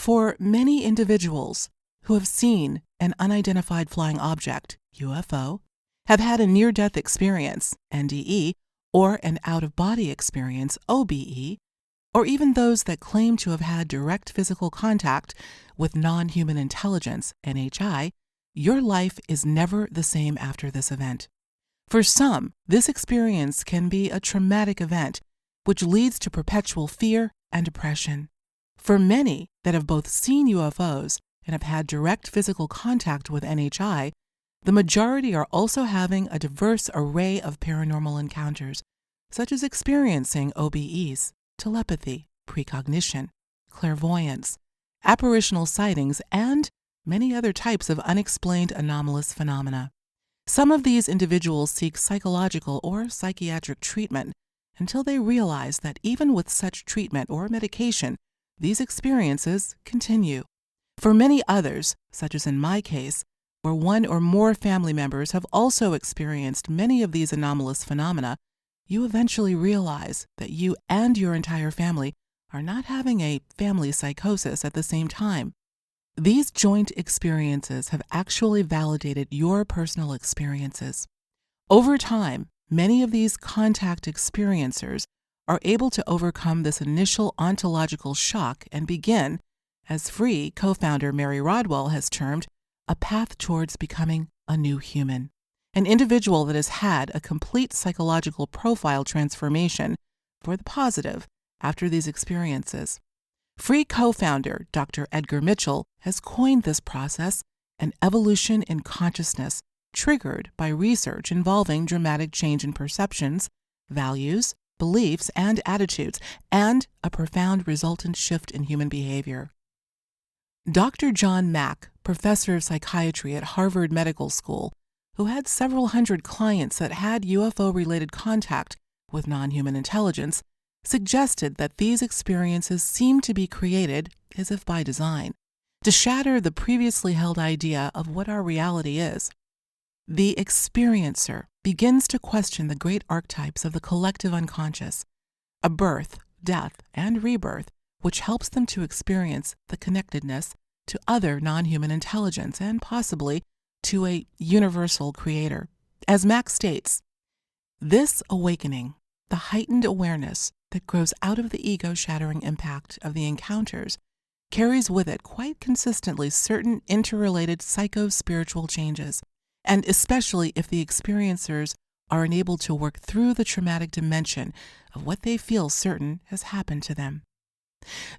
For many individuals who have seen an unidentified flying object, UFO, have had a near-death experience, NDE, or an out-of-body experience, OBE, or even those that claim to have had direct physical contact with non-human intelligence, NHI, your life is never the same after this event. For some, this experience can be a traumatic event, which leads to perpetual fear and depression. For many that have both seen UFOs and have had direct physical contact with NHI, the majority are also having a diverse array of paranormal encounters, such as experiencing OBEs, telepathy, precognition, clairvoyance, apparitional sightings, and many other types of unexplained anomalous phenomena. Some of these individuals seek psychological or psychiatric treatment until they realize that even with such treatment or medication, these experiences continue. For many others, such as in my case, where one or more family members have also experienced many of these anomalous phenomena, you eventually realize that you and your entire family are not having a family psychosis at the same time. These joint experiences have actually validated your personal experiences. Over time, many of these contact experiencers are able to overcome this initial ontological shock and begin, as Free co-founder Mary Rodwell has termed, a path towards becoming a new human, an individual that has had a complete psychological profile transformation for the positive after these experiences. Free co-founder Dr. Edgar Mitchell has coined this process an evolution in consciousness triggered by research involving dramatic change in perceptions, values, beliefs, and attitudes, and a profound resultant shift in human behavior. Dr. John Mack, professor of psychiatry at Harvard Medical School, who had several hundred clients that had UFO-related contact with non-human intelligence, suggested that these experiences seem to be created, as if by design, to shatter the previously held idea of what our reality is. The experiencer begins to question the great archetypes of the collective unconscious, a birth, death, and rebirth, which helps them to experience the connectedness to other non-human intelligence and possibly to a universal creator. As Max states, this awakening, the heightened awareness that grows out of the ego-shattering impact of the encounters, carries with it quite consistently certain interrelated psycho-spiritual changes, and especially if the experiencers are enabled to work through the traumatic dimension of what they feel certain has happened to them.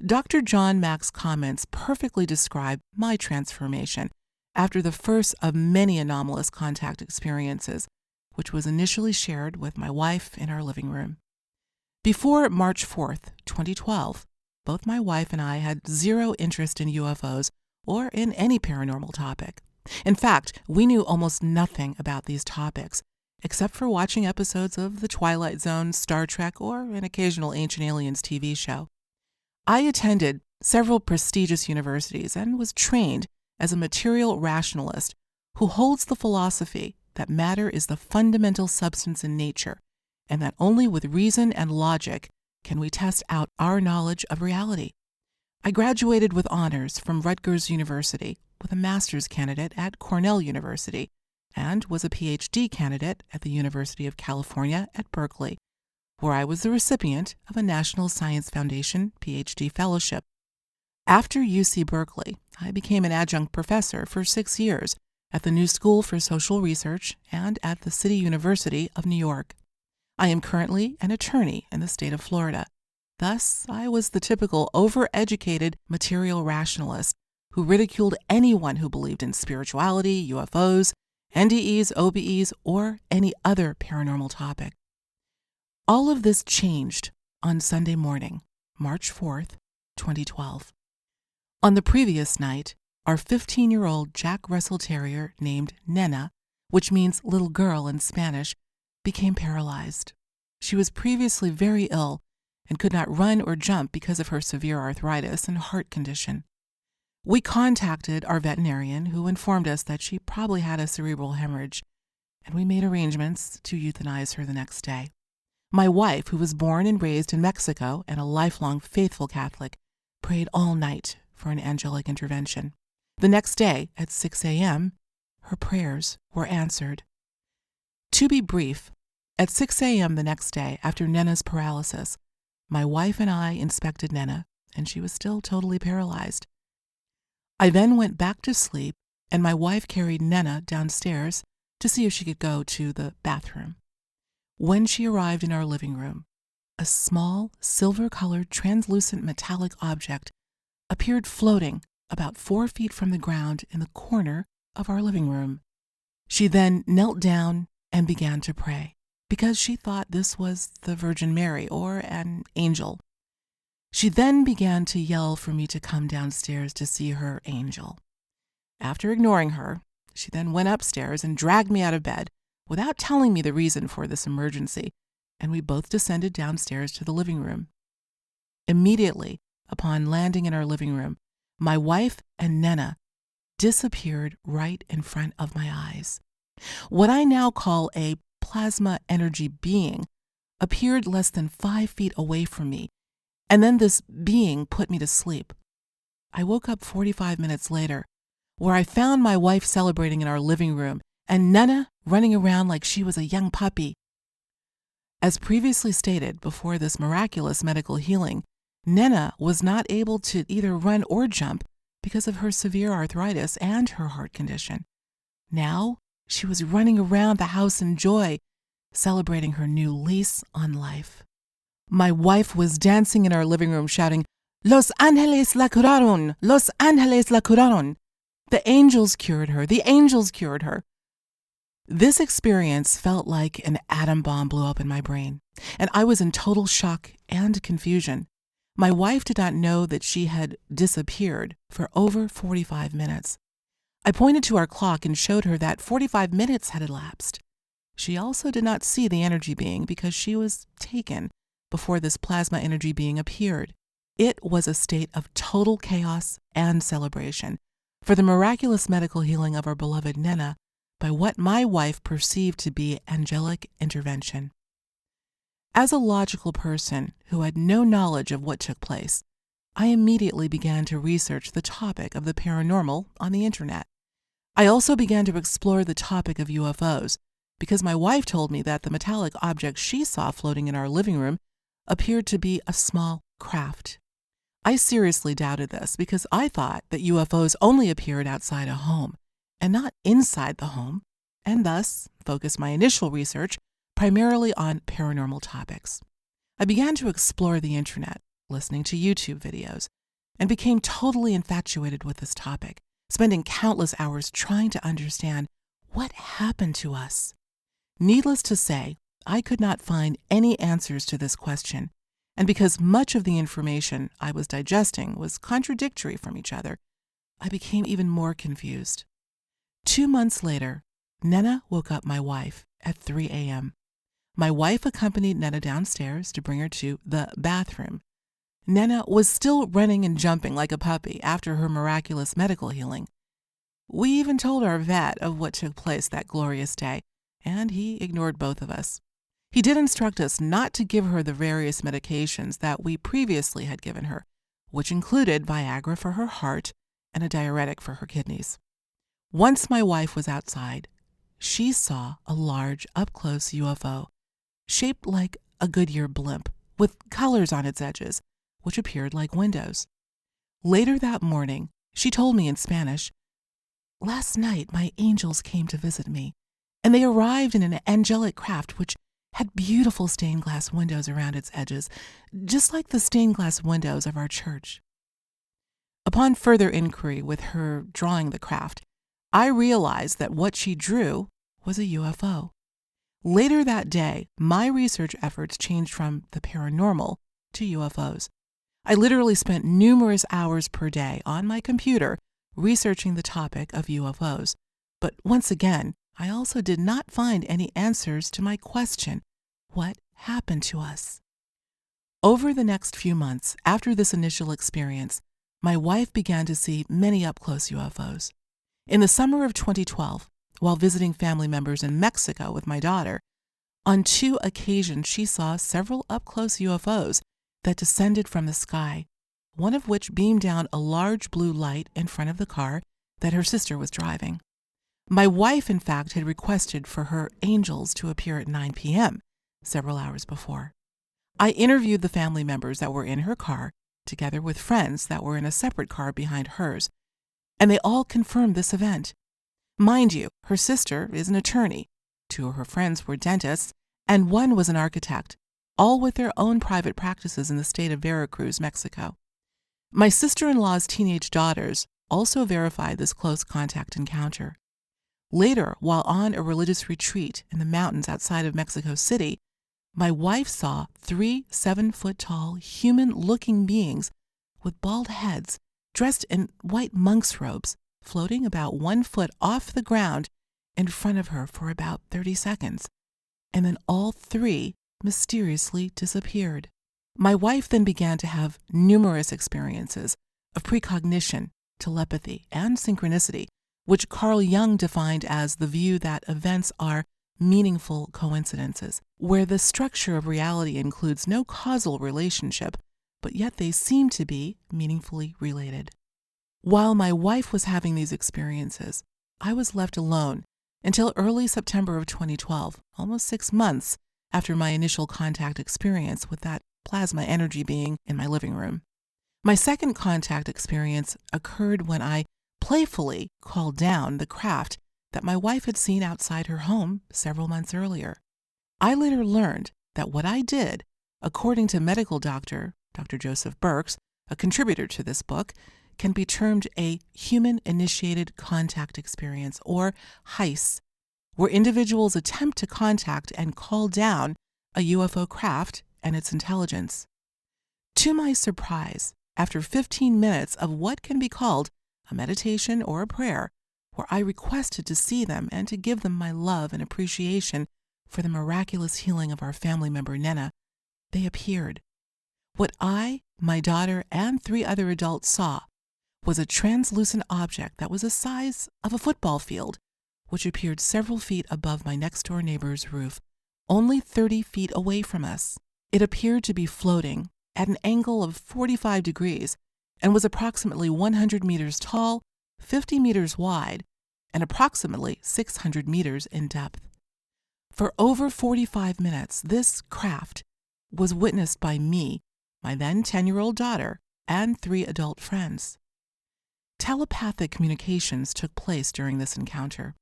Dr. John Mack's comments perfectly describe my transformation after the first of many anomalous contact experiences, which was initially shared with my wife in our living room. Before March 4th, 2012, both my wife and I had zero interest in UFOs or in any paranormal topic. In fact, we knew almost nothing about these topics, except for watching episodes of The Twilight Zone, Star Trek, or an occasional Ancient Aliens TV show. I attended several prestigious universities and was trained as a material rationalist who holds the philosophy that matter is the fundamental substance in nature, and that only with reason and logic can we test out our knowledge of reality. I graduated with honors from Rutgers University, with a master's candidate at Cornell University, and was a PhD candidate at the University of California at Berkeley, where I was the recipient of a National Science Foundation PhD fellowship. After UC Berkeley, I became an adjunct professor for 6 years at the New School for Social Research and at the City University of New York. I am currently an attorney in the state of Florida. Thus, I was the typical overeducated material rationalist who ridiculed anyone who believed in spirituality, UFOs, NDEs, OBEs, or any other paranormal topic. All of this changed on Sunday morning, March 4th, 2012. On the previous night, our 15-year-old Jack Russell Terrier named Nena, which means little girl in Spanish, became paralyzed. She was previously very ill and could not run or jump because of her severe arthritis and heart condition. We contacted our veterinarian, who informed us that she probably had a cerebral hemorrhage, and we made arrangements to euthanize her the next day. My wife, who was born and raised in Mexico and a lifelong faithful Catholic, prayed all night for an angelic intervention. The next day, at 6 a.m., her prayers were answered. To be brief, at 6 a.m. the next day, after Nena's paralysis, my wife and I inspected Nena, and she was still totally paralyzed. I then went back to sleep, and my wife carried Nena downstairs to see if she could go to the bathroom. When she arrived in our living room, a small, silver-colored, translucent metallic object appeared floating about 4 feet from the ground in the corner of our living room. She then knelt down and began to pray, because she thought this was the Virgin Mary or an angel. She then began to yell for me to come downstairs to see her angel. After ignoring her, she then went upstairs and dragged me out of bed without telling me the reason for this emergency, and we both descended downstairs to the living room. Immediately upon landing in our living room, my wife and Nena disappeared right in front of my eyes. What I now call a plasma energy being appeared less than 5 feet away from me, and then this being put me to sleep. I woke up 45 minutes later, where I found my wife celebrating in our living room and Nena running around like she was a young puppy. As previously stated, before this miraculous medical healing, Nena was not able to either run or jump because of her severe arthritis and her heart condition. Now, she was running around the house in joy, celebrating her new lease on life. My wife was dancing in our living room shouting, "Los ángeles la curaron! Los ángeles la curaron!" The angels cured her! The angels cured her! This experience felt like an atom bomb blew up in my brain, and I was in total shock and confusion. My wife did not know that she had disappeared for over 45 minutes. I pointed to our clock and showed her that 45 minutes had elapsed. She also did not see the energy being because she was taken before this plasma energy being appeared. It was a state of total chaos and celebration for the miraculous medical healing of our beloved Nena by what my wife perceived to be angelic intervention. As a logical person who had no knowledge of what took place, I immediately began to research the topic of the paranormal on the internet. I also began to explore the topic of UFOs because my wife told me that the metallic object she saw floating in our living room appeared to be a small craft. I seriously doubted this because I thought that UFOs only appeared outside a home and not inside the home, and thus focused my initial research primarily on paranormal topics. I began to explore the internet, listening to YouTube videos, and became totally infatuated with this topic, spending countless hours trying to understand what happened to us. Needless to say, I could not find any answers to this question, and because much of the information I was digesting was contradictory from each other, I became even more confused. 2 months later, Nena woke up my wife at 3 a.m. My wife accompanied Nena downstairs to bring her to the bathroom. Nena was still running and jumping like a puppy after her miraculous medical healing. We even told our vet of what took place that glorious day, and he ignored both of us. He did instruct us not to give her the various medications that we previously had given her, which included Viagra for her heart and a diuretic for her kidneys. Once my wife was outside, she saw a large up-close UFO, shaped like a Goodyear blimp, with colors on its edges, which appeared like windows. Later that morning, she told me in Spanish, "Last night my angels came to visit me, and they arrived in an angelic craft which had beautiful stained glass windows around its edges, just like the stained glass windows of our church." Upon further inquiry with her drawing the craft, I realized that what she drew was a UFO. Later that day, my research efforts changed from the paranormal to UFOs. I literally spent numerous hours per day on my computer researching the topic of UFOs. But once again, I also did not find any answers to my question, what happened to us? Over the next few months after this initial experience, my wife began to see many up-close UFOs. In the summer of 2012, while visiting family members in Mexico with my daughter, on 2 occasions she saw several up-close UFOs that descended from the sky, one of which beamed down a large blue light in front of the car that her sister was driving. My wife, in fact, had requested for her angels to appear at 9 p.m., several hours before. I interviewed the family members that were in her car, together with friends that were in a separate car behind hers, and they all confirmed this event. Mind you, her sister is an attorney, 2 of her friends were dentists, and 1 was an architect, all with their own private practices in the state of Veracruz, Mexico. My sister-in-law's teenage daughters also verified this close contact encounter. Later, while on a religious retreat in the mountains outside of Mexico City, my wife saw 3 7-foot-tall human-looking beings with bald heads, dressed in white monk's robes, floating about 1 foot off the ground in front of her for about 30 seconds, and then all 3 mysteriously disappeared. My wife then began to have numerous experiences of precognition, telepathy, and synchronicity, which Carl Jung defined as the view that events are meaningful coincidences, where the structure of reality includes no causal relationship, but yet they seem to be meaningfully related. While my wife was having these experiences, I was left alone until early September of 2012, almost 6 months after my initial contact experience with that plasma energy being in my living room. My second contact experience occurred when I playfully called down the craft that my wife had seen outside her home several months earlier. I later learned that what I did, according to medical doctor Dr. Joseph Birx, a contributor to this book, can be termed a human-initiated contact experience, or HICE, where individuals attempt to contact and call down a UFO craft and its intelligence. To my surprise, after 15 minutes of what can be called a meditation or a prayer, where I requested to see them and to give them my love and appreciation for the miraculous healing of our family member Nena, they appeared. What I, my daughter, and 3 other adults saw was a translucent object that was the size of a football field, which appeared several feet above my next-door neighbor's roof, only 30 feet away from us. It appeared to be floating at an angle of 45 degrees and was approximately 100 meters tall, 50 meters wide, and approximately 600 meters in depth. For over 45 minutes, this craft was witnessed by me, my then 10-year-old daughter, and 3 adult friends. Telepathic communications took place during this encounter.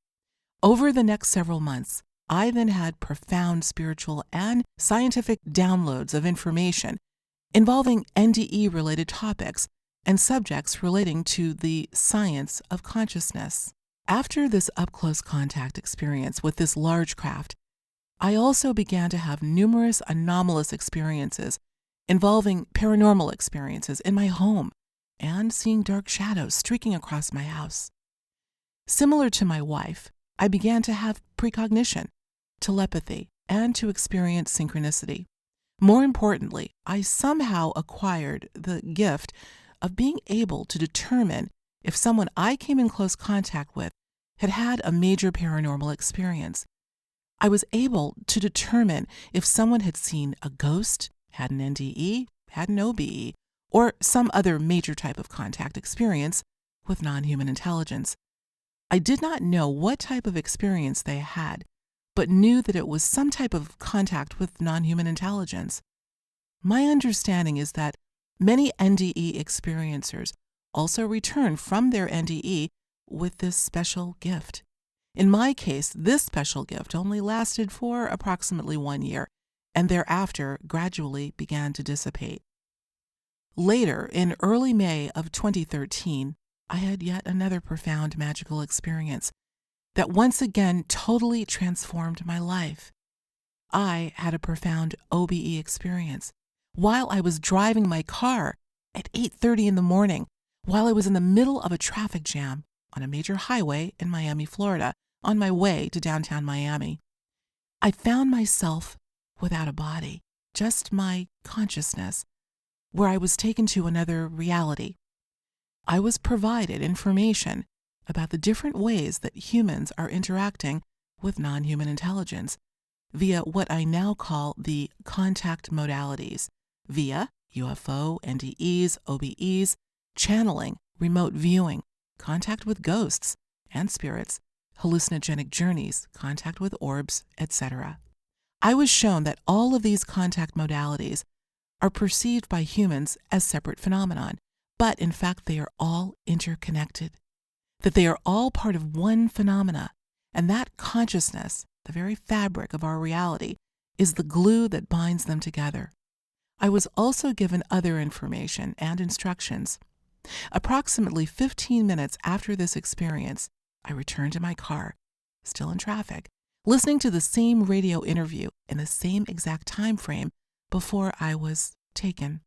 Over the next several months, I then had profound spiritual and scientific downloads of information involving NDE-related topics and subjects relating to the science of consciousness. After this up-close contact experience with this large craft, I also began to have numerous anomalous experiences involving paranormal experiences in my home and seeing dark shadows streaking across my house. Similar to my wife, I began to have precognition, telepathy, and to experience synchronicity. More importantly, I somehow acquired the gift of being able to determine if someone I came in close contact with had had a major paranormal experience. I was able to determine if someone had seen a ghost, had an NDE, had an OBE, or some other major type of contact experience with non-human intelligence. I did not know what type of experience they had, but knew that it was some type of contact with non-human intelligence. My understanding is that many NDE experiencers also return from their NDE with this special gift. In my case, this special gift only lasted for approximately 1 year, and thereafter gradually began to dissipate. Later, in early May of 2013, I had yet another profound magical experience that once again totally transformed my life. I had a profound OBE experience while I was driving my car at 8:30 in the morning, while I was in the middle of a traffic jam on a major highway in Miami, Florida, on my way to downtown Miami. I found myself without a body, just my consciousness, where I was taken to another reality. I was provided information about the different ways that humans are interacting with non-human intelligence via what I now call the contact modalities, via UFO, NDEs, OBEs, channeling, remote viewing, contact with ghosts and spirits, hallucinogenic journeys, contact with orbs, etc. I was shown that all of these contact modalities are perceived by humans as separate phenomenon, but in fact they are all interconnected, that they are all part of one phenomena, and that consciousness, the very fabric of our reality, is the glue that binds them together. I was also given other information and instructions. Approximately 15 minutes after this experience, I returned to my car, still in traffic, listening to the same radio interview in the same exact time frame before I was taken.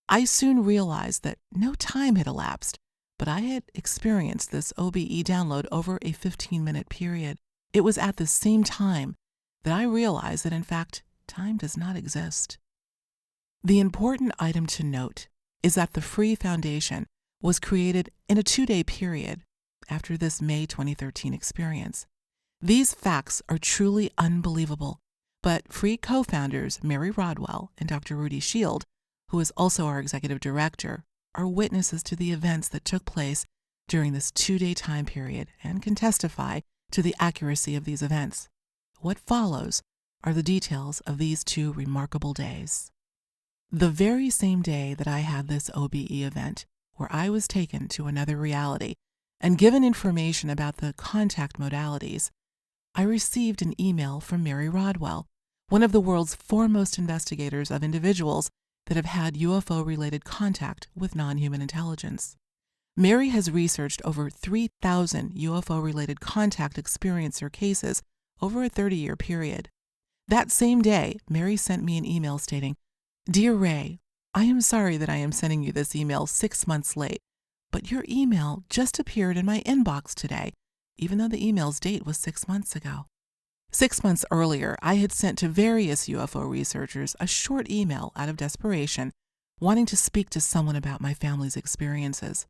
I soon realized that no time had elapsed, but I had experienced this OBE download over a 15-minute period. It was at the same time that I realized that, in fact, time does not exist. The important item to note is that the Free Foundation was created in a 2-day period after this May 2013 experience. These facts are truly unbelievable, but Free co-founders Mary Rodwell and Dr. Rudy Shield, who is also our executive director, are witnesses to the events that took place during this 2-day time period and can testify to the accuracy of these events. What follows are the details of these 2 remarkable days. The very same day that I had this OBE event, where I was taken to another reality and given information about the contact modalities, I received an email from Mary Rodwell, one of the world's foremost investigators of individuals that have had UFO-related contact with non-human intelligence. Mary has researched over 3,000 UFO-related contact experiencer cases over a 30-year period. That same day, Mary sent me an email stating, "Dear Ray, I am sorry that I am sending you this email 6 months late, but your email just appeared in my inbox today, even though the email's date was 6 months ago." 6 months earlier, I had sent to various UFO researchers a short email out of desperation, wanting to speak to someone about my family's experiences.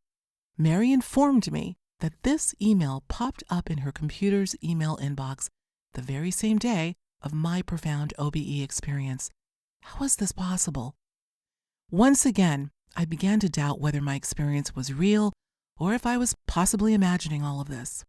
Mary informed me that this email popped up in her computer's email inbox the very same day of my profound OBE experience. How was this possible? Once again, I began to doubt whether my experience was real or if I was possibly imagining all of this.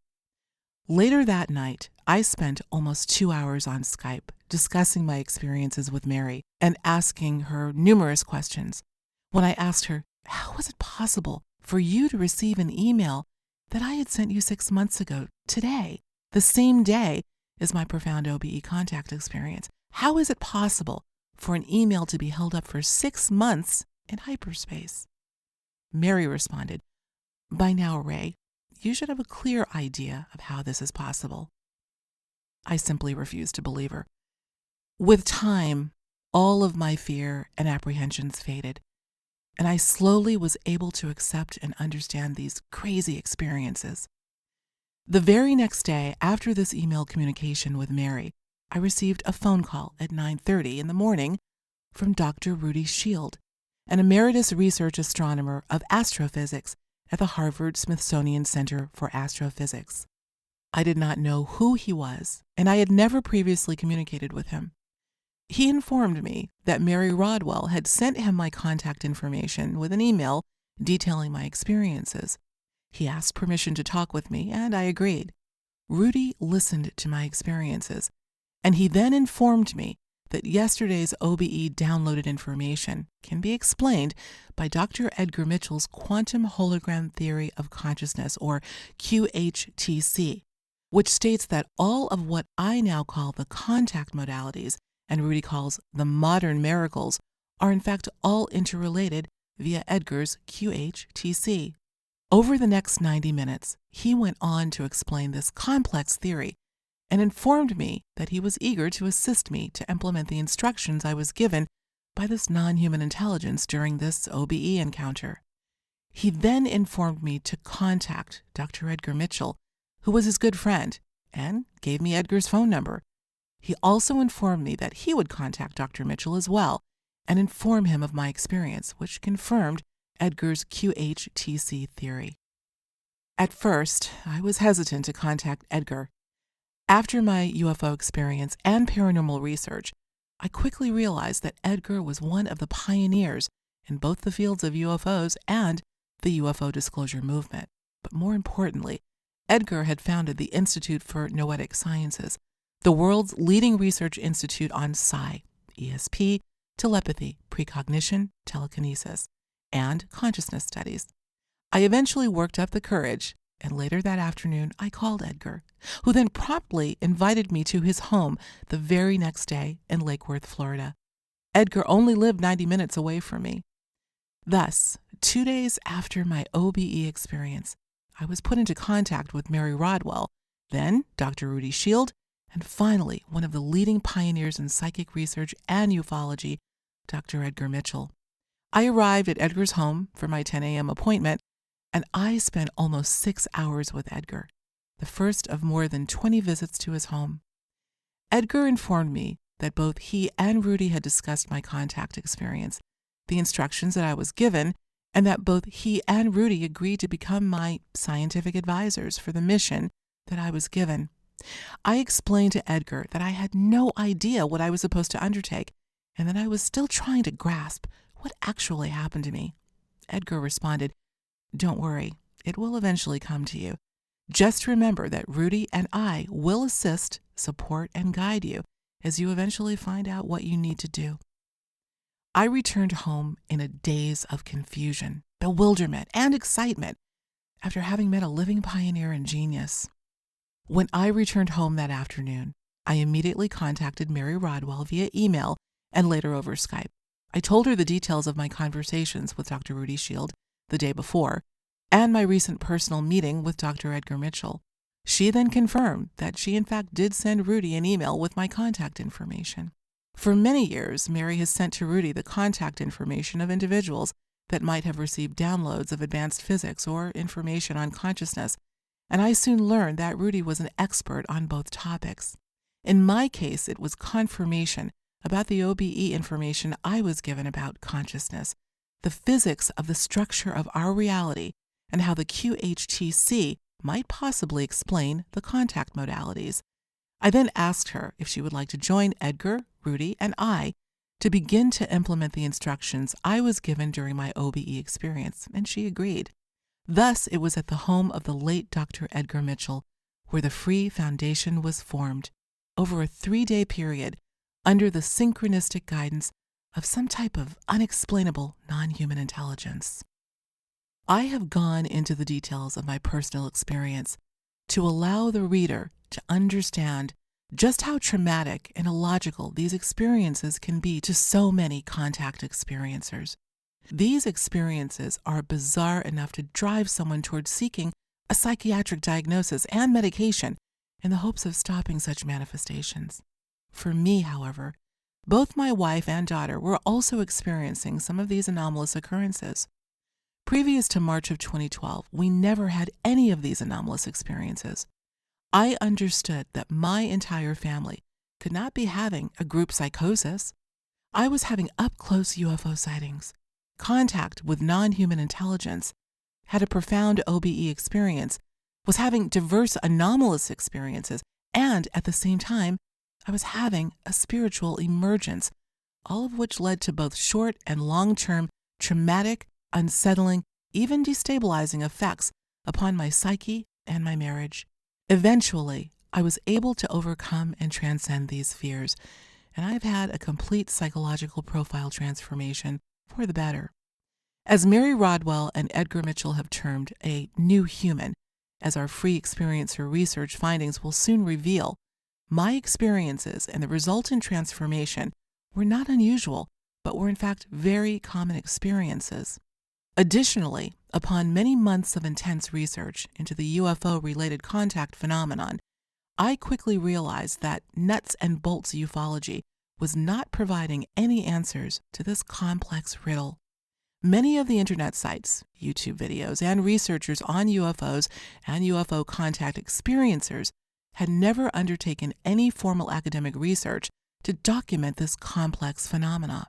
Later that night, I spent almost 2 hours on Skype discussing my experiences with Mary and asking her numerous questions. When I asked her, how was it possible for you to receive an email that I had sent you 6 months ago today, the same day as my profound OBE contact experience? How is it possible for an email to be held up for 6 months in hyperspace? Mary responded, "By now, Ray, you should have a clear idea of how this is possible." I simply refused to believe her. With time, all of my fear and apprehensions faded, and I slowly was able to accept and understand these crazy experiences. The very next day, after this email communication with Mary, I received a phone call at 9:30 in the morning from Dr. Rudy Shield, an emeritus research astronomer of astrophysics at the Harvard-Smithsonian Center for Astrophysics. I did not know who he was, and I had never previously communicated with him. He informed me that Mary Rodwell had sent him my contact information with an email detailing my experiences. He asked permission to talk with me, and I agreed. Rudy listened to my experiences, and he then informed me that yesterday's OBE downloaded information can be explained by Dr. Edgar Mitchell's quantum hologram theory of consciousness, or QHTC, which states that all of what I now call the contact modalities and Rudy calls the modern miracles are in fact all interrelated via Edgar's QHTC. Over the next 90 minutes, he went on to explain this complex theory and informed me that he was eager to assist me to implement the instructions I was given by this non-human intelligence during this OBE encounter. He then informed me to contact Dr. Edgar Mitchell, who was his good friend, and gave me Edgar's phone number. He also informed me that he would contact Dr. Mitchell as well and inform him of my experience, which confirmed Edgar's QHTC theory. At first, I was hesitant to contact Edgar. After my UFO experience and paranormal research, I quickly realized that Edgar was one of the pioneers in both the fields of UFOs and the UFO disclosure movement. But more importantly, Edgar had founded the Institute for Noetic Sciences, the world's leading research institute on psi, ESP, telepathy, precognition, telekinesis, and consciousness studies. I eventually worked up the courage, and later that afternoon I called Edgar, who then promptly invited me to his home the very next day in Lake Worth, Florida. Edgar only lived 90 minutes away from me. Thus, 2 days after my OBE experience, I was put into contact with Mary Rodwell, then Dr. Rudy Shield, and finally, one of the leading pioneers in psychic research and ufology, Dr. Edgar Mitchell. I arrived at Edgar's home for my 10 a.m. appointment, and I spent almost 6 hours with Edgar, the first of more than 20 visits to his home. Edgar informed me that both he and Rudy had discussed my contact experience, the instructions that I was given, and that both he and Rudy agreed to become my scientific advisors for the mission that I was given. I explained to Edgar that I had no idea what I was supposed to undertake, and that I was still trying to grasp what actually happened to me. Edgar responded, "Don't worry, it will eventually come to you. Just remember that Rudy and I will assist, support, and guide you as you eventually find out what you need to do." I returned home in a daze of confusion, bewilderment, and excitement after having met a living pioneer and genius. When I returned home that afternoon, I immediately contacted Mary Rodwell via email and later over Skype. I told her the details of my conversations with Dr. Rudy Shield the day before and my recent personal meeting with Dr. Edgar Mitchell. She then confirmed that she in fact did send Rudy an email with my contact information. For many years, Mary has sent to Rudy the contact information of individuals that might have received downloads of advanced physics or information on consciousness, and I soon learned that Rudy was an expert on both topics. In my case, it was confirmation about the OBE information I was given about consciousness, the physics of the structure of our reality, and how the QHTC might possibly explain the contact modalities. I then asked her if she would like to join Edgar, Rudy, and I to begin to implement the instructions I was given during my OBE experience, and she agreed. Thus, it was at the home of the late Dr. Edgar Mitchell where the Free Foundation was formed over a 3-day period under the synchronistic guidance of some type of unexplainable non-human intelligence. I have gone into the details of my personal experience to allow the reader to understand just how traumatic and illogical these experiences can be to so many contact experiencers. These experiences are bizarre enough to drive someone towards seeking a psychiatric diagnosis and medication in the hopes of stopping such manifestations. For me, however, both my wife and daughter were also experiencing some of these anomalous occurrences. Previous to March of 2012, we never had any of these anomalous experiences. I understood that my entire family could not be having a group psychosis. I was having up-close UFO sightings, contact with non-human intelligence, had a profound OBE experience, was having diverse anomalous experiences, and at the same time, I was having a spiritual emergence, all of which led to both short and long-term traumatic, unsettling, even destabilizing effects upon my psyche and my marriage. Eventually, I was able to overcome and transcend these fears, and I've had a complete psychological profile transformation for the better. As Mary Rodwell and Edgar Mitchell have termed a new human, as our free experiencer research findings will soon reveal, my experiences and the resultant transformation were not unusual, but were in fact very common experiences. Additionally, upon many months of intense research into the UFO-related contact phenomenon, I quickly realized that nuts and bolts ufology was not providing any answers to this complex riddle. Many of the internet sites, YouTube videos, and researchers on UFOs and UFO contact experiencers had never undertaken any formal academic research to document this complex phenomena.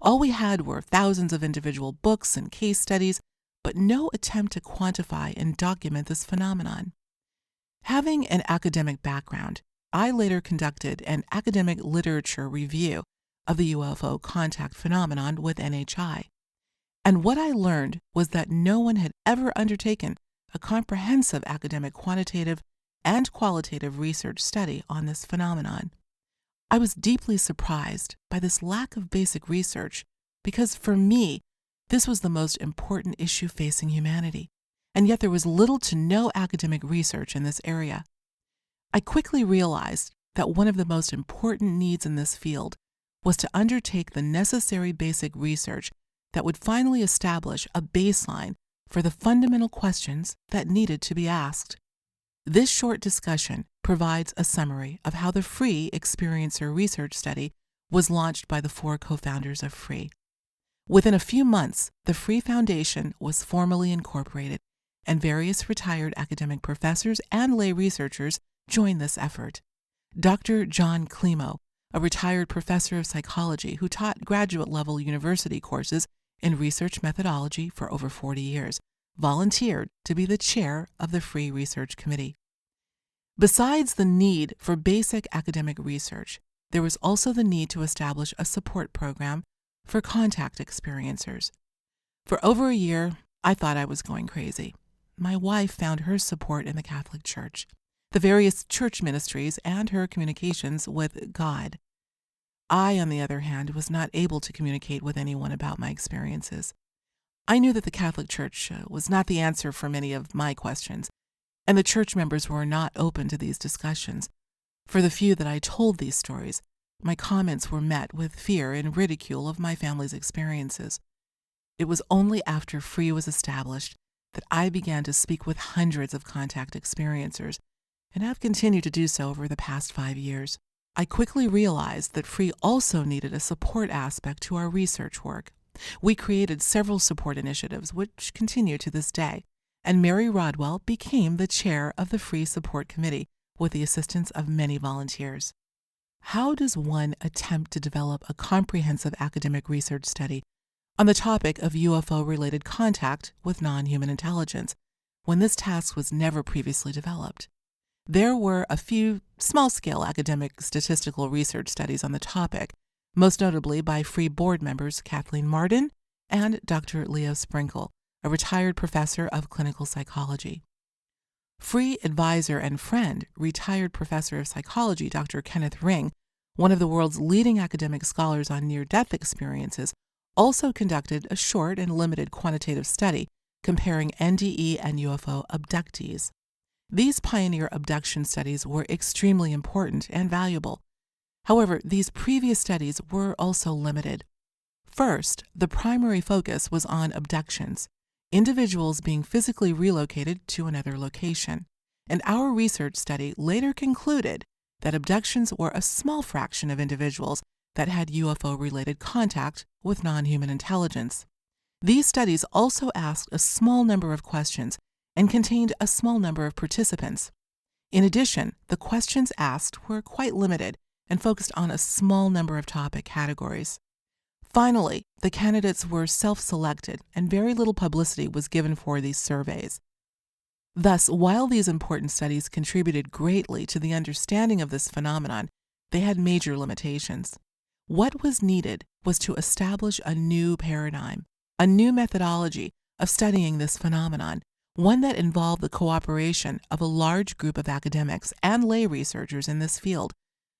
All we had were thousands of individual books and case studies, but no attempt to quantify and document this phenomenon. Having an academic background, I later conducted an academic literature review of the UFO contact phenomenon with NHI. And what I learned was that no one had ever undertaken a comprehensive academic quantitative and qualitative research study on this phenomenon. I was deeply surprised by this lack of basic research because, for me, this was the most important issue facing humanity, and yet there was little to no academic research in this area. I quickly realized that one of the most important needs in this field was to undertake the necessary basic research that would finally establish a baseline for the fundamental questions that needed to be asked. This short discussion provides a summary of how the Free Experiencer Research Study was launched by the 4 co-founders of Free. Within a few months, the Free Foundation was formally incorporated, and various retired academic professors and lay researchers joined this effort. Dr. John Klimo, a retired professor of psychology who taught graduate-level university courses in research methodology for over 40 years, volunteered to be the chair of the Free Research Committee. Besides the need for basic academic research, there was also the need to establish a support program for contact experiencers. For over a year, I thought I was going crazy. My wife found her support in the Catholic Church, the various church ministries, and her communications with God. I, on the other hand, was not able to communicate with anyone about my experiences. I knew that the Catholic Church was not the answer for many of my questions, and the church members were not open to these discussions. For the few that I told these stories, my comments were met with fear and ridicule of my family's experiences. It was only after Free was established that I began to speak with hundreds of contact experiencers, and have continued to do so over the past 5 years. I quickly realized that Free also needed a support aspect to our research work. We created several support initiatives, which continue to this day, and Mary Rodwell became the chair of the Free Support Committee with the assistance of many volunteers. How does one attempt to develop a comprehensive academic research study on the topic of UFO-related contact with non-human intelligence when this task was never previously developed? There were a few small-scale academic statistical research studies on the topic, most notably by Free board members Kathleen Martin and Dr. Leo Sprinkle, a retired professor of clinical psychology. Free advisor and friend, retired professor of psychology Dr. Kenneth Ring, one of the world's leading academic scholars on near-death experiences, also conducted a short and limited quantitative study comparing NDE and UFO abductees. These pioneer abduction studies were extremely important and valuable. However, these previous studies were also limited. First, the primary focus was on abductions, individuals being physically relocated to another location. And our research study later concluded that abductions were a small fraction of individuals that had UFO-related contact with non-human intelligence. These studies also asked a small number of questions and contained a small number of participants. In addition, the questions asked were quite limited and focused on a small number of topic categories. Finally, the candidates were self-selected and very little publicity was given for these surveys. Thus, while these important studies contributed greatly to the understanding of this phenomenon, they had major limitations. What was needed was to establish a new paradigm, a new methodology of studying this phenomenon, one that involved the cooperation of a large group of academics and lay researchers in this field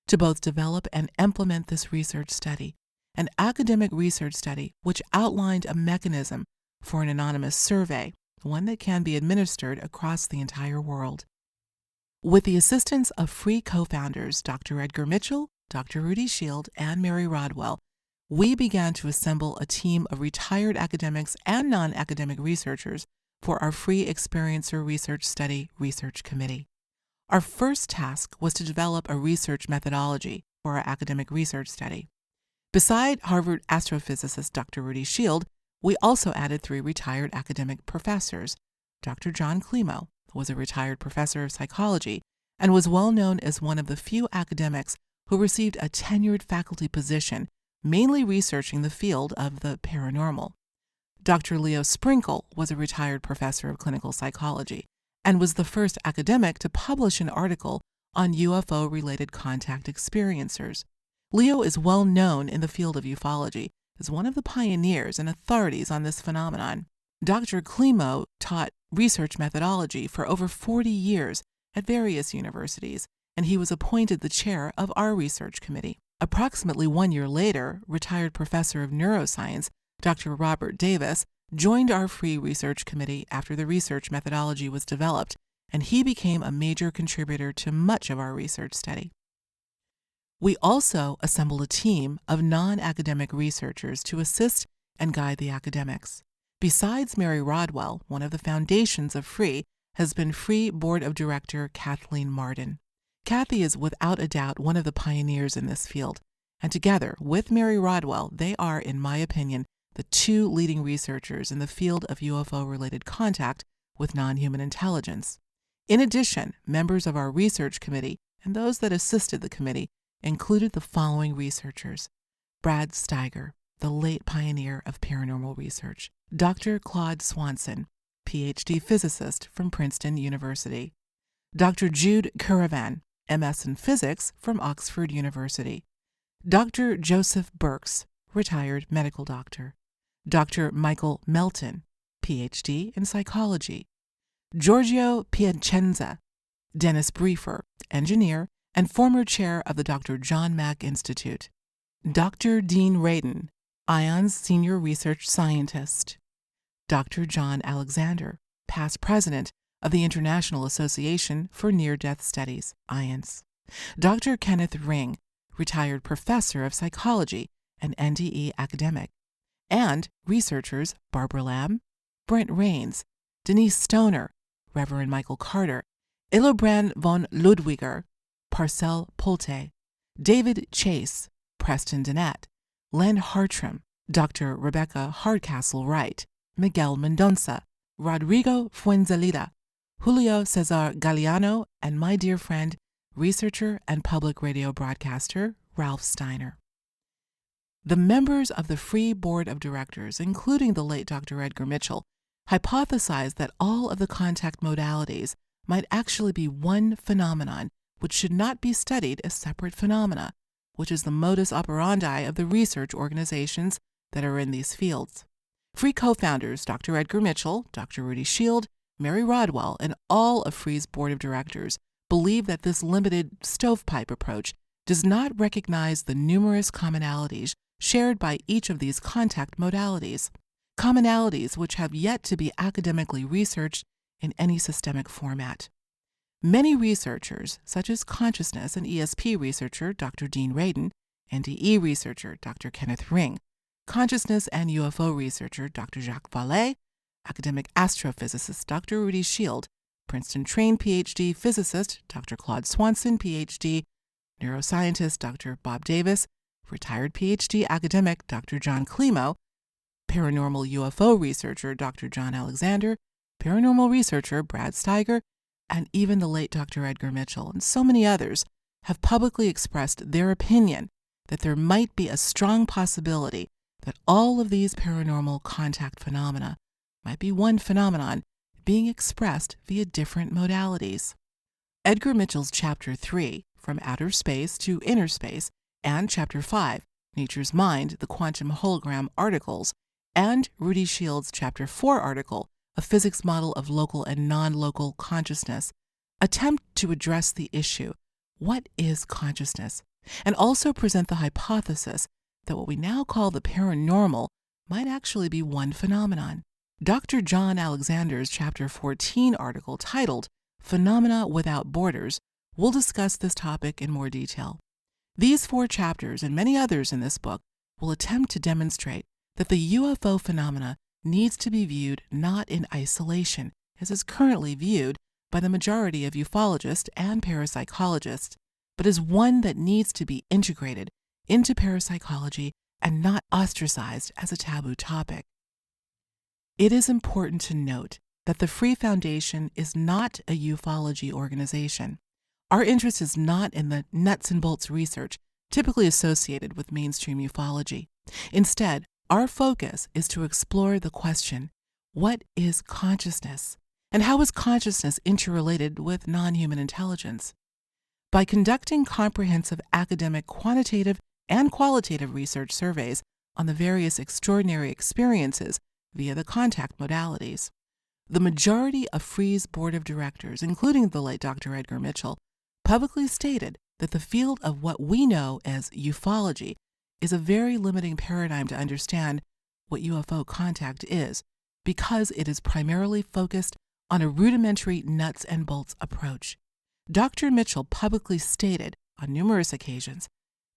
to both develop and implement this research study, an academic research study which outlined a mechanism for an anonymous survey, one that can be administered across the entire world. With the assistance of FREE co-founders Dr. Edgar Mitchell, Dr. Rudy Shield, and Mary Rodwell, we began to assemble a team of retired academics and non-academic researchers for our Free Experiencer Research Study Research Committee. Our first task was to develop a research methodology for our academic research study. Beside Harvard astrophysicist Dr. Rudy Shield, we also added 3 retired academic professors. Dr. John Klimo was a retired professor of psychology and was well known as one of the few academics who received a tenured faculty position, mainly researching the field of the paranormal. Dr. Leo Sprinkle was a retired professor of clinical psychology and was the first academic to publish an article on UFO-related contact experiencers. Leo is well known in the field of ufology as one of the pioneers and authorities on this phenomenon. Dr. Klimo taught research methodology for over 40 years at various universities, and he was appointed the chair of our research committee. Approximately 1 year later, retired professor of neuroscience, Dr. Robert Davis, joined our free research committee after the research methodology was developed, and he became a major contributor to much of our research study. We also assembled a team of non-academic researchers to assist and guide the academics. Besides Mary Rodwell, one of the foundations of FREE has been FREE Board of Director Kathleen Martin. Kathy is without a doubt one of the pioneers in this field, and together with Mary Rodwell, they are, in my opinion, the 2 leading researchers in the field of UFO-related contact with non-human intelligence. In addition, members of our research committee and those that assisted the committee included the following researchers: Brad Steiger, the late pioneer of paranormal research; Dr. Claude Swanson, PhD physicist from Princeton University; Dr. Jude Caravan, MS in physics from Oxford University; Dr. Joseph Birks, retired medical doctor; Dr. Michael Melton, PhD in psychology; Giorgio Piacenza; Dennis Briefer, engineer and former chair of the Dr. John Mack Institute; Dr. Dean Radin, IONS senior research scientist; Dr. John Alexander, past president of the International Association for Near-Death Studies, IONS; Dr. Kenneth Ring, retired professor of psychology and NDE academic; and researchers Barbara Lamb, Brent Rains, Denise Stoner, Reverend Michael Carter, Illobrand von Ludwiger, Parcel Polte, David Chase, Preston Dennett, Len Hartram, Dr. Rebecca Hardcastle Wright, Miguel Mendonça, Rodrigo Fuenzalida, Julio Cesar Galeano, and my dear friend, researcher and public radio broadcaster Ralph Steiner. The members of the Free Board of Directors, including the late Dr. Edgar Mitchell, hypothesized that all of the contact modalities might actually be one phenomenon which should not be studied as separate phenomena, which is the modus operandi of the research organizations that are in these fields. Free co-founders Dr. Edgar Mitchell, Dr. Rudy Shield, Mary Rodwell, and all of Free's board of directors believe that this limited stovepipe approach does not recognize the numerous commonalities shared by each of these contact modalities, commonalities which have yet to be academically researched in any systemic format. Many researchers, such as consciousness and ESP researcher Dr. Dean Radin, NDE researcher Dr. Kenneth Ring, consciousness and UFO researcher Dr. Jacques Vallée, academic astrophysicist Dr. Rudy Shield, Princeton-trained PhD physicist Dr. Claude Swanson, PhD, neuroscientist Dr. Bob Davis, retired PhD academic Dr. John Klimo, paranormal UFO researcher Dr. John Alexander, paranormal researcher Brad Steiger, and even the late Dr. Edgar Mitchell, and so many others, have publicly expressed their opinion that there might be a strong possibility that all of these paranormal contact phenomena might be one phenomenon being expressed via different modalities. Edgar Mitchell's Chapter 3, From Outer Space to Inner Space, and Chapter 5, Nature's Mind, the Quantum Hologram articles, and Rudy Shield's Chapter 4 article, A Physics Model of Local and Non-Local Consciousness, attempt to address the issue, what is consciousness? And also present the hypothesis that what we now call the paranormal might actually be one phenomenon. Dr. John Alexander's Chapter 14 article titled Phenomena Without Borders will discuss this topic in more detail. These 4 chapters and many others in this book will attempt to demonstrate that the UFO phenomena needs to be viewed not in isolation, as is currently viewed by the majority of ufologists and parapsychologists, but as one that needs to be integrated into parapsychology and not ostracized as a taboo topic. It is important to note that the Free Foundation is not a ufology organization. Our interest is not in the nuts and bolts research typically associated with mainstream ufology. Instead, our focus is to explore the question, what is consciousness? And how is consciousness interrelated with non-human intelligence? By conducting comprehensive academic quantitative and qualitative research surveys on the various extraordinary experiences via the contact modalities, the majority of Free's board of directors, including the late Dr. Edgar Mitchell, publicly stated that the field of what we know as ufology is a very limiting paradigm to understand what UFO contact is, because it is primarily focused on a rudimentary nuts and bolts approach. Dr. Mitchell publicly stated on numerous occasions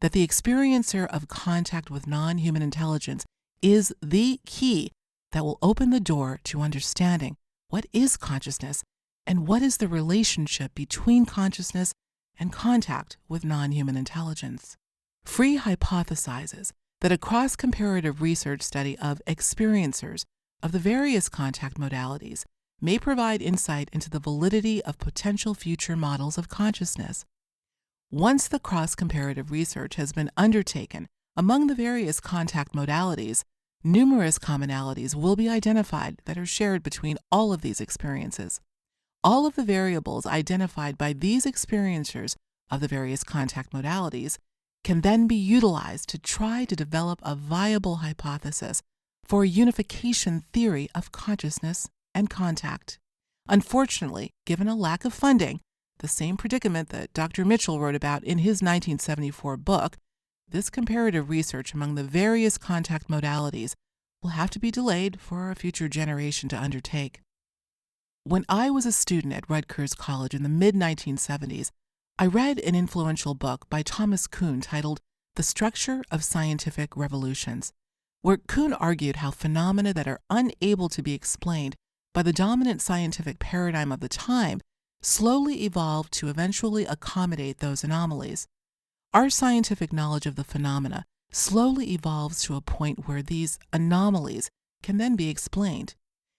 that the experiencer of contact with non-human intelligence is the key that will open the door to understanding what is consciousness and what is the relationship between consciousness and contact with non-human intelligence. Free hypothesizes that a cross-comparative research study of experiencers of the various contact modalities may provide insight into the validity of potential future models of consciousness. Once the cross-comparative research has been undertaken among the various contact modalities, numerous commonalities will be identified that are shared between all of these experiences. All of the variables identified by these experiencers of the various contact modalities can then be utilized to try to develop a viable hypothesis for a unification theory of consciousness and contact. Unfortunately, given a lack of funding, the same predicament that Dr. Mitchell wrote about in his 1974 book, this comparative research among the various contact modalities will have to be delayed for a future generation to undertake. When I was a student at Rutgers College in the mid-1970s, I read an influential book by Thomas Kuhn titled The Structure of Scientific Revolutions, where Kuhn argued how phenomena that are unable to be explained by the dominant scientific paradigm of the time slowly evolved to eventually accommodate those anomalies. Our scientific knowledge of the phenomena slowly evolves to a point where these anomalies can then be explained.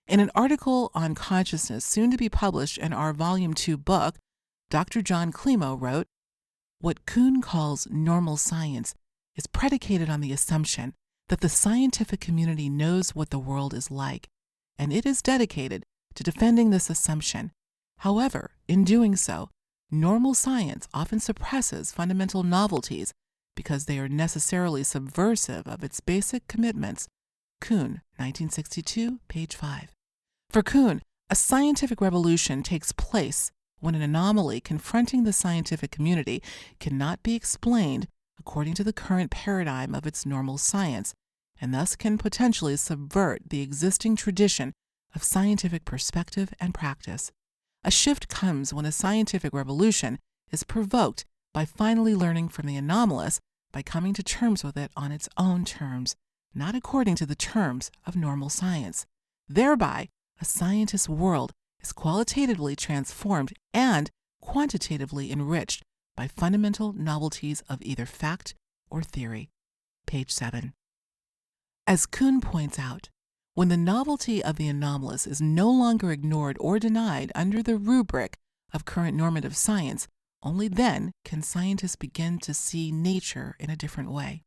In an article on consciousness soon to be published in our Volume 2 book, Dr. John Climo wrote, "What Kuhn calls normal science is predicated on the assumption that the scientific community knows what the world is like, and it is dedicated to defending this assumption. However, in doing so, normal science often suppresses fundamental novelties because they are necessarily subversive of its basic commitments." Kuhn, 1962, page 5. For Kuhn, a scientific revolution takes place when an anomaly confronting the scientific community cannot be explained according to the current paradigm of its normal science, and thus can potentially subvert the existing tradition of scientific perspective and practice. A shift comes when a scientific revolution is provoked by finally learning from the anomalous by coming to terms with it on its own terms, not according to the terms of normal science. Thereby, a scientist's world is qualitatively transformed and quantitatively enriched by fundamental novelties of either fact or theory. Page 7. As Kuhn points out, when the novelty of the anomalous is no longer ignored or denied under the rubric of current normative science, only then can scientists begin to see nature in a different way.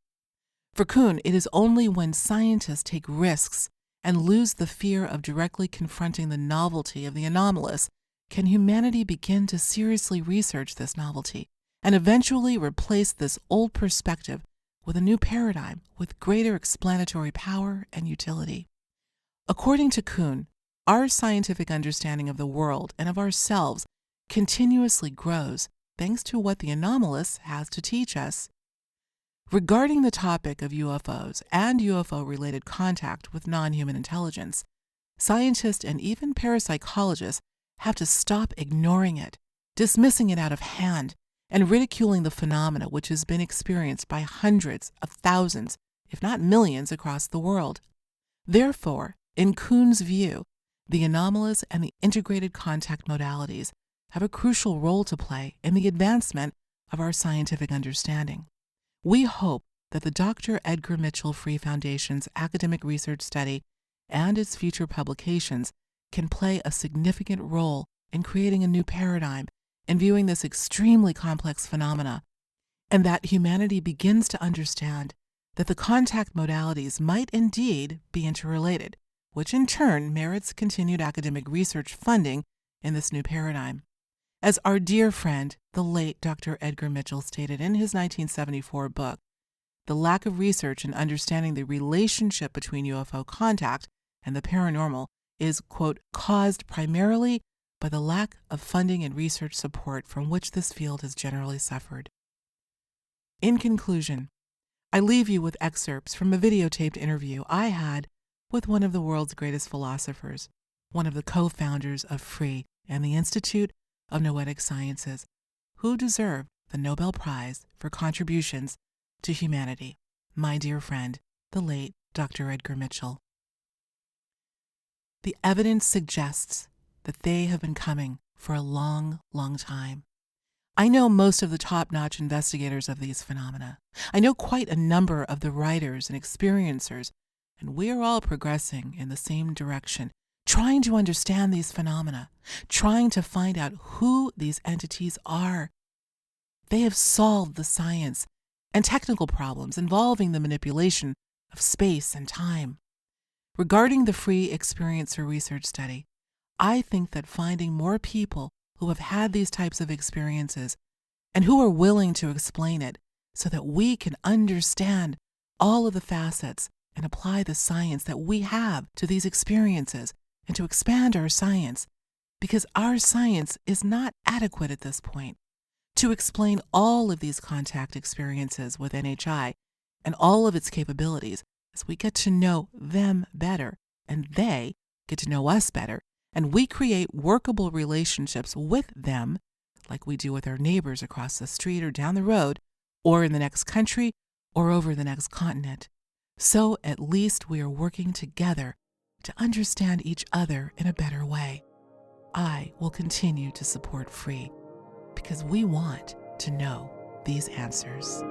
For Kuhn, it is only when scientists take risks and lose the fear of directly confronting the novelty of the anomalous can humanity begin to seriously research this novelty and eventually replace this old perspective with a new paradigm with greater explanatory power and utility. According to Kuhn, our scientific understanding of the world and of ourselves continuously grows thanks to what the anomalous has to teach us. Regarding the topic of UFOs and UFO-related contact with non-human intelligence, scientists and even parapsychologists have to stop ignoring it, dismissing it out of hand, and ridiculing the phenomena which has been experienced by hundreds of thousands, if not millions, across the world. Therefore, in Kuhn's view, the anomalous and the integrated contact modalities have a crucial role to play in the advancement of our scientific understanding. We hope that the Dr. Edgar Mitchell Foundation's academic research study and its future publications can play a significant role in creating a new paradigm in viewing this extremely complex phenomena, and that humanity begins to understand that the contact modalities might indeed be interrelated, which in turn merits continued academic research funding in this new paradigm. As our dear friend, the late Dr. Edgar Mitchell stated in his 1974 book, the lack of research in understanding the relationship between UFO contact and the paranormal is, quote, caused primarily by the lack of funding and research support from which this field has generally suffered. In conclusion, I leave you with excerpts from a videotaped interview I had with one of the world's greatest philosophers, one of the co-founders of FREE and the Institute of Noetic Sciences, who deserved the Nobel Prize for contributions to humanity, my dear friend, the late Dr. Edgar Mitchell. The evidence suggests that they have been coming for a long, long time. I know most of the top-notch investigators of these phenomena. I know quite a number of the writers and experiencers, and we are all progressing in the same direction, trying to understand these phenomena, trying to find out who these entities are. They have solved the science and technical problems involving the manipulation of space and time. Regarding the Free Experiencer Research Study, I think that finding more people who have had these types of experiences and who are willing to explain it so that we can understand all of the facets and apply the science that we have to these experiences and to expand our science, because our science is not adequate at this point to explain all of these contact experiences with NHI and all of its capabilities as we get to know them better and they get to know us better, and we create workable relationships with them like we do with our neighbors across the street or down the road or in the next country or over the next continent. So at least we are working together to understand each other in a better way. I will continue to support FREE because we want to know these answers.